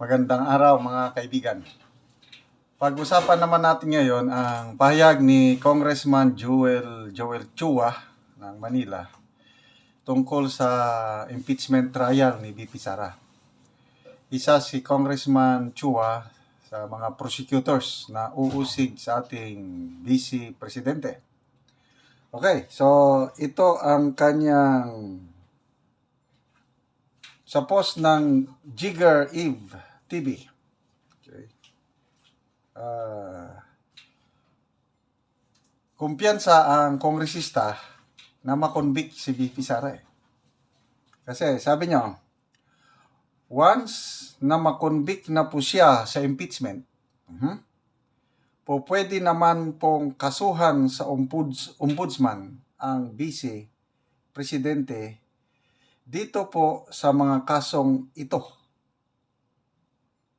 Magandang araw mga kaibigan. Pag-usapan naman natin ngayon ang pahayag ni Congressman Joel Chua ng Manila tungkol sa impeachment trial ni VP Sara. Isa si Congressman Chua sa mga prosecutors na uusig sa ating Vice Presidente. Okay, so ito ang kanyang sa post ng Jigger Eve TV. Okay. Kumpiyansa ang kongresista na makonvict si VP Sara. Kasi sabi niya, once na makonvict na po siya sa impeachment, po pwede naman pong kasuhan sa ombudsman ang vice presidente dito po sa mga kasong ito.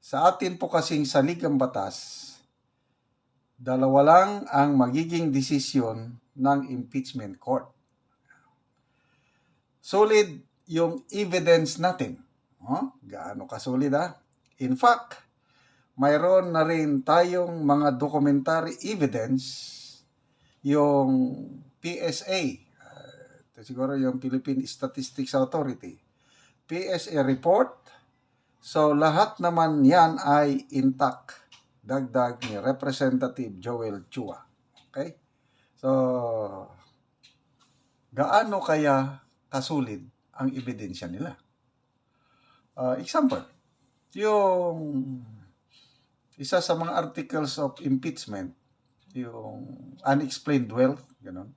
Sa atin po kasing saligang batas, dalawa lang ang magiging desisyon ng impeachment court. Solid yung evidence natin. Gaano kasolid In fact, mayroon na rin tayong mga documentary evidence, yung PSA, ito siguro yung Philippine Statistics Authority, PSA report. So lahat naman yan ay intact. Dagdag ni Representative Joel Chua. Okay? So, gaano kaya kasulid ang ebidensya nila? Example, yung isa sa mga articles of impeachment, yung unexplained wealth, gano'n.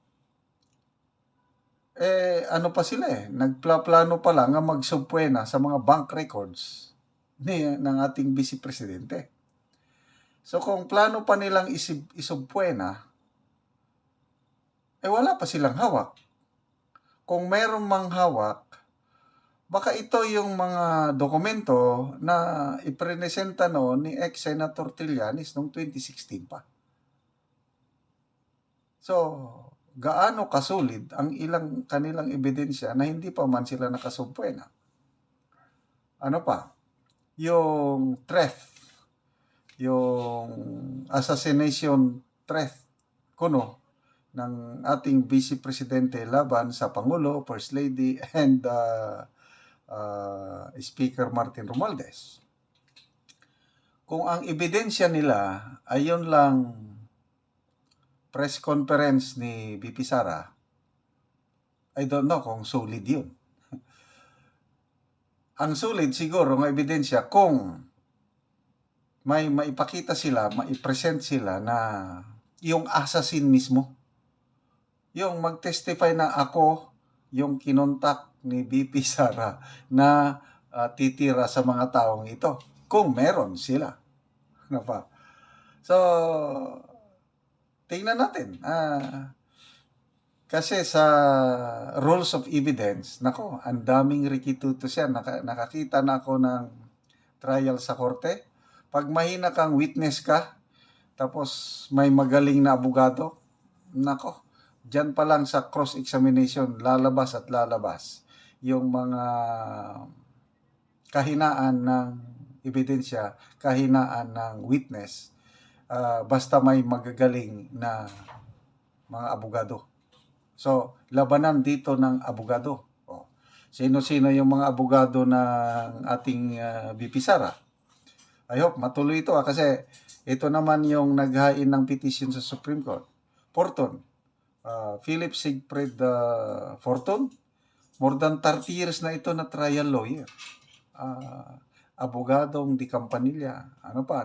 Ano pa sila nagplano pa lang nga magsubpuena sa mga bank records ng ating Vice Presidente. So kung plano pa nilang isubpuena, wala pa silang hawak. Kung meron mang hawak, baka ito yung mga dokumento na ipresenta noon ni ex-Senator Trillanes noong 2016 pa. So, gaano kasulid ang kanilang ebidensya na hindi pa man sila nakasubpuena? Ano pa? Yung threat, yung assassination threat kuno ng ating Vice Presidente laban sa Pangulo, First Lady, and Speaker Martin Romualdez. Kung ang ebidensya nila ay yun lang press conference ni VP Sara, I don't know kung solid yun. Ang solid siguro ng ebidensya kung may maipakita sila, maipresent sila na yung assassin mismo. Yung mag-testify na ako yung kinontak ni VP Sara na titira sa mga taong ito. Kung meron sila. Ano pa? So, tingnan natin. Kasi sa rules of evidence, nako, ang daming rikitutos yan. Nakakita na ako ng trial sa korte. Pag mahina kang witness ka, tapos may magaling na abogado, nako, dyan pa lang sa cross-examination, lalabas at lalabas yung mga kahinaan ng ebidensya, kahinaan ng witness, basta may magagaling na mga abogado. So, labanan dito ng abogado. Sino-sino yung mga abogado ng ating VP Sara? I hope matuloy ito kasi ito naman yung naghain ng petition sa Supreme Court. Fortun, Philip Siegfried Fortun, more than 30 years na ito na trial lawyer. Abogadong Di Campanilla,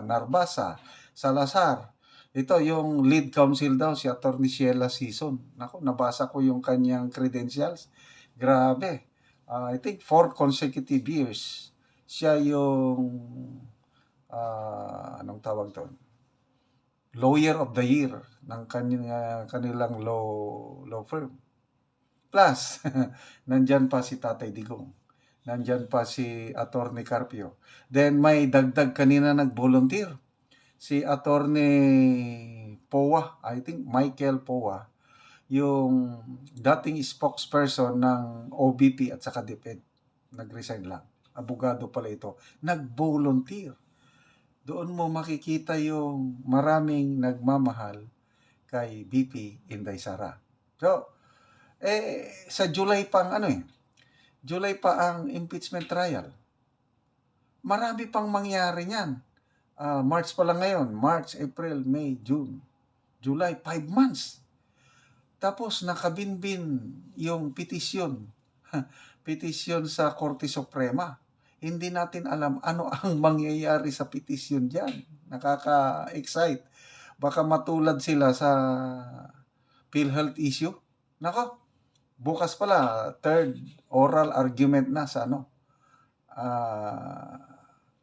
Narbasa, Salazar. Ito yung lead counsel daw, si Atty. Sheila Sison. Nako, nabasa ko yung kanyang credentials. Grabe. I think 4 consecutive years siya yung anong tawag doon? Lawyer of the Year ng kanilang law firm. Plus, nandyan pa si Tatay Digong. Nandyan pa si Atty. Carpio. Then may dagdag kanina nag-volunteer. Si Atty. Powa, I think Michael Powa, yung dating spokesperson ng OBP at saka DepEd. Nag-resign lang. abogado pala ito, nag-volunteer. Doon mo makikita yung maraming nagmamahal kay BP Inday Sara. So, sa July pa ang July pa ang impeachment trial. Marami pang mangyari niyan. March pa lang ngayon. March, April, May, June, July, 5 months. Tapos nakabinbin yung petisyon. Petisyon sa Korte Suprema. Hindi natin alam ano ang mangyayari sa petisyon diyan. Nakaka-excite. Baka matulad sila sa PhilHealth issue. Nako, bukas pala, third oral argument na sa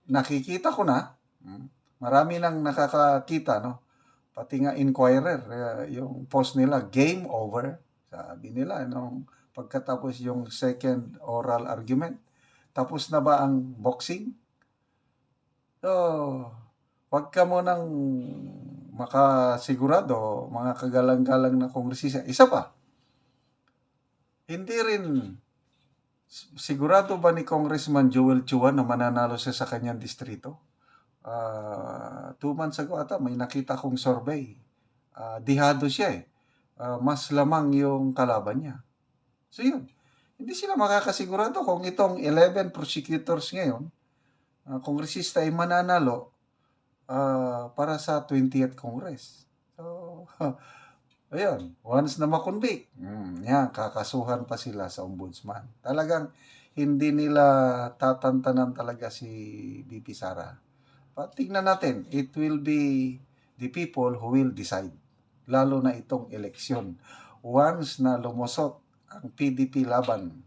nakikita ko na, marami nang nakakakita, no? Pati nga Inquirer, yung post nila, game over. Sabi nila, nung pagkatapos yung second oral argument, tapos na ba ang boxing? So, wag ka mo nang makasigurado, mga kagalang-galang na kongresista. Isa pa, hindi rin sigurado ba ni Congressman Joel Chua na mananalo siya sa kanyang distrito? 2 months ago ata, may nakita kong survey. Dihado siya mas lamang yung kalaban niya. So yun, hindi sila makakasigurado kung itong 11 prosecutors ngayon, kongresista ay mananalo para sa 20th Congress. So, ayun, once na makonvict, kakasuhan pa sila sa ombudsman. Talagang hindi nila tatantanan talaga si BP Sara. But tingnan natin, it will be the people who will decide. Lalo na itong eleksyon. Once na lumusot ang PDP laban,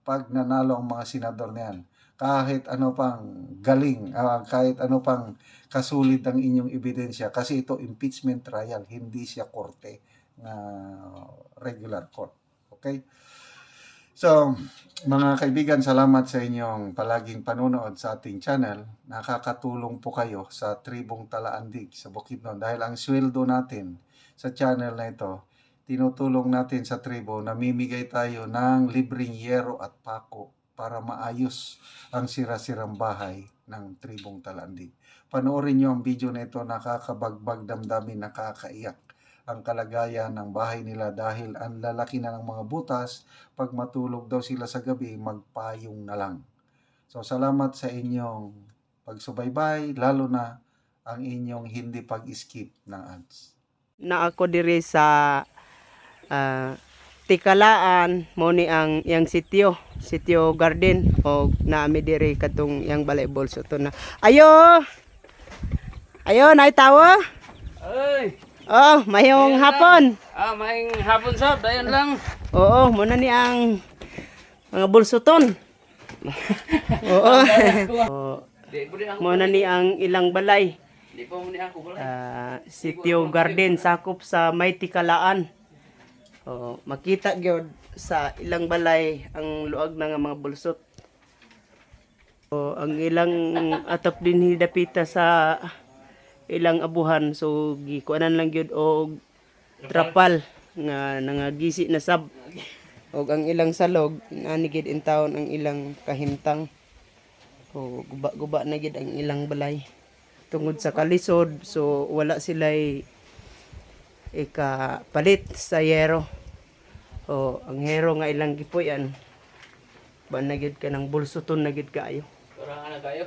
pag nanalo ang mga senador niyan, kahit ano pang galing, kahit ano pang kasulit ang inyong ebidensya, kasi ito impeachment trial, hindi siya korte na regular court. Okay? So, mga kaibigan, salamat sa inyong palaging panonood sa ating channel. Nakakatulong po kayo sa Tribong Talaandig sa Bukidnon dahil ang sweldo natin sa channel na ito, tinutulong natin sa tribo, namimigay tayo ng libreng yero at pako para maayos ang sira-sirang bahay ng Tribong Talaandig. Panoorin nyo ang video na ito, nakakabagbag damdamin, nakakaiyak ang kalagayan ng bahay nila dahil ang lalaki na ng mga butas. Pag matulog daw sila sa gabi, magpayong na lang. So salamat sa inyong pagsubaybay, lalo na ang inyong hindi pag-skip ng ads. Na ako diri sa Tikalaan mo ni ang yang sitio garden o naami diri katong yang balay bolso to na. Ayo nay tawo. Ay, Oh, mayong hapon. maying hapon sab, dayon lang. Oo, muna ni ang mga bulsuton. Oo. Di po ako. Muna ni ang ilang balay. Di po muna ako wala. Sitio Garden sakop sa May Tikalaan. Oh, makita gyud sa ilang balay ang luag na nga mga bulsot. Oh, ang ilang atop din hidapita sa ilang abuhan, so gikuanan lang gyud og trapal nga nangagisi na sab. Og ang ilang salog nanigid in taon ang ilang kahimtang. O guba-guba na gid ang ilang balay tungod sa kalisod, so wala sila'y ikapalit sa yero. O ang hero nga ilang gipuyan ba na gid ka ng bulsuton na gid kaayo. Karaan na kayo.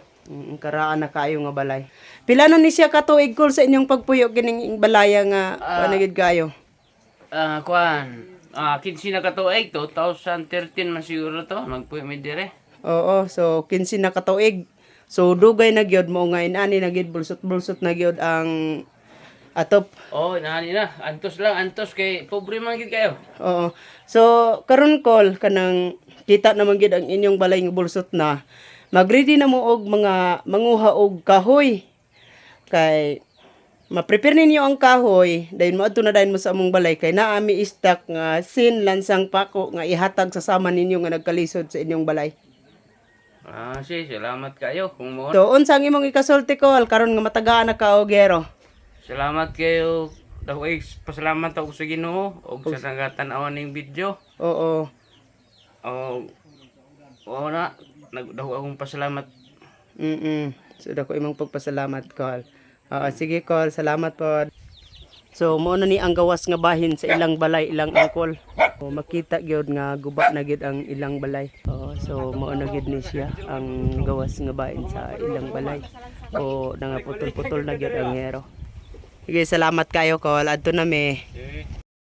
Karaan na kayo nga balay. Pila na ni siya katuig kol sa inyong pagpuyo kining balaya nga panagid kayo? Kuan. 15 na katuig, 2013 man siguro to, magpuyo mi dire. Oo, so 15 na katuig. So dugay na gyud mo nga inani na gyud bulsot-bulsot na gyud ang atop. Oh, nani na. Antos kay pobre man gid kayo. Oo. So karon kol kanang kita naman gyud ang inyong balay nga bulsot na. Magready na mo og mga manguha og kahoy. Kay ma-prepare ninyo ang kahoy, dayon moadto na dayon mo sa among balay kay naami stock nga sin lansang pako nga ihatag sa sama ninyo nga nagkalisod sa inyong balay. Salamat kayo kung mo. So unsang imong ikasulti kol karon nga matagaan na ka og gero? Salamat kayo. Daway pasalamat ako sa Ginoo og sa nagatan-awan ning video. Oo. Oh, na nagdaho akong pasalamat. So dako imong pagpasalamat Col. Sige Col, salamat po. So mao na ni ang gawas nga bahin sa ilang balay, ilang angkol. Makita gyud nga guba na gyud ang ilang balay. So mao na gyud ni siya ang gawas nga bahin sa ilang balay. Nangaputol-putol na gyud ang hero. Sige, salamat kayo Col. Adto na mi.